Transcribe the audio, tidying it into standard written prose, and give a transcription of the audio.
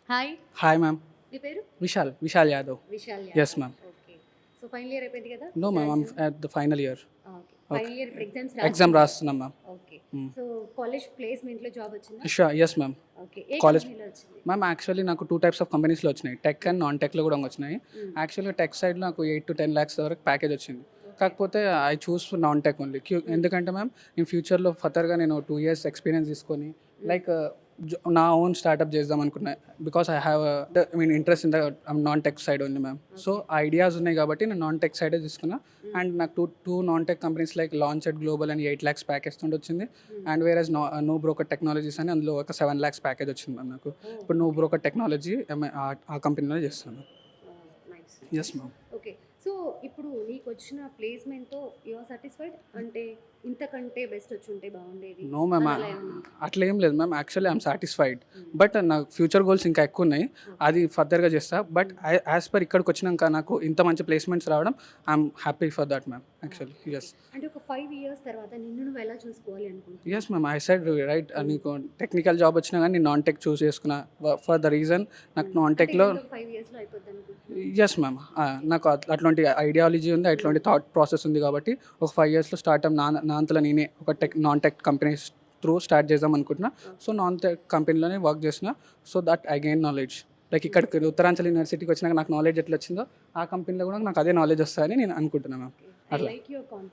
Hi. Hi ma'am. మీ పేరు? Vishal Yadav. Vishal Yes, Yadav. ma'am. Okay. So final year అయిపోయింది కదా? No ma'am, I'm at the final year. Okay. Final year ఇప్పుడు exams exam రాస్తున్నాం ma'am. Okay. So college ప్లేస్‌మెంట్‌లో job వచ్చిందా? Sure, yes ma'am. Okay. ఏ college కంపెనీలో వచ్చింది? మ్యామ్ యాక్చువల్లీ నాకు 2 టైప్స్ ఆఫ్ కంపెనీస్లో వచ్చినాయి, టెక్ అండ్ నాన్ టెక్లో కూడా వచ్చినాయి. యాక్చువల్గా టెక్ సైడ్ నాకు 8 to 10 lakhs వరకు ప్యాకేజ్ వచ్చింది. కాకపోతే I choose non tech only. ఎందుకంటే మ్యామ్ ఇన్ ఫ్యూచర్లో ఫర్దర్గా నేను 2 years ఎక్స్పీరియన్స్ తీసుకొని లైక్ నా ఓన్ స్టార్ట్అప్ చేద్దాం అనుకున్నా. Because I have interest in the non tech side only ma'am. So ideas ఉన్నాయి కాబట్టి నేను నాన్ టెక్ సైడే తీసుకున్నా. అండ్ నాకు two non tech companies like launch at global అని 8 lakhs ప్యాకేజ్ తోటి వచ్చింది. అండ్ వేరేస్ నో బ్రోకర్ టెక్నాలజీస్ అని అందులో ఒక 7 lakhs ప్యాకేజ్ వచ్చింది మ్యామ్ నాకు. ఇప్పుడు నో బ్రోకర్ టెక్నాలజీ ఆ కంపెనీలో చేస్తాను. Nice. Yes ma'am. Okay. So ఇప్పుడు నీకు వచ్చిన ప్లేస్‌మెంట్‌తో యు ఆర్ సాటిస్ఫైడ్? అంటే ఇంతకంటే బెస్ట్ వచ్చి ఉంటే బాగుండేది. నో మ్యామ్, అలా ఏమన్నా? అట్లా ఏం లేదు ma'am. Actually I'm satisfied. But నాకు ఫ్యూచర్ గోల్స్ ఇంకా ఎక్కువ ఉన్నాయి, అది ఫర్దర్గా చేస్తా. బట్ యాజ్ పర్ ఇక్కడికి వచ్చినాక నాకు ఇంత మంచి ప్లేస్మెంట్స్ రావడం I'm happy for that ma'am. Actually yes. అంటే ఒక 5 years తర్వాత నిన్ను నువ్వు ఎలా చూసుకోవాలి అనుకుంటున్నావు? Yes ma'am, I said right. నీకు టెక్నికల్ జాబ్ వచ్చినా కానీ నేను నాన్ టెక్ చూస్ చేసుకున్నా ఫర్ ద రీజన్ నాకు నాన్ టెక్లో. 5 yearsలో అయిపోద్ది అనుకుంటున్నాను. ఎస్ మ్యామ్, నాకు అట్లాంటి ఐడియాలజీ ఉంది, అట్లాంటి థాట్ ప్రాసెస్ ఉంది కాబట్టి ఒక 5 yearsలో స్టార్ట్అప్ నా అంతలో నేనే ఒక non tech companies through start చేద్దాం అనుకుంటున్నా. సో నాన్ టెక్ కంపెనీలోనే వర్క్ చేసిన. So that I gain knowledge. Like ఇక్కడికి ఉత్తరాంచల్ యూనివర్సిటీకి వచ్చినాక నాకు నాలెడ్జ్ ఎట్లా వచ్చిందో ఆ కంపెనీలో కూడా నాకు అదే నాలెడ్జ్ వస్తుందని నేను అనుకుంటున్నాను మ్యామ్. I అట్లా. like your confidence.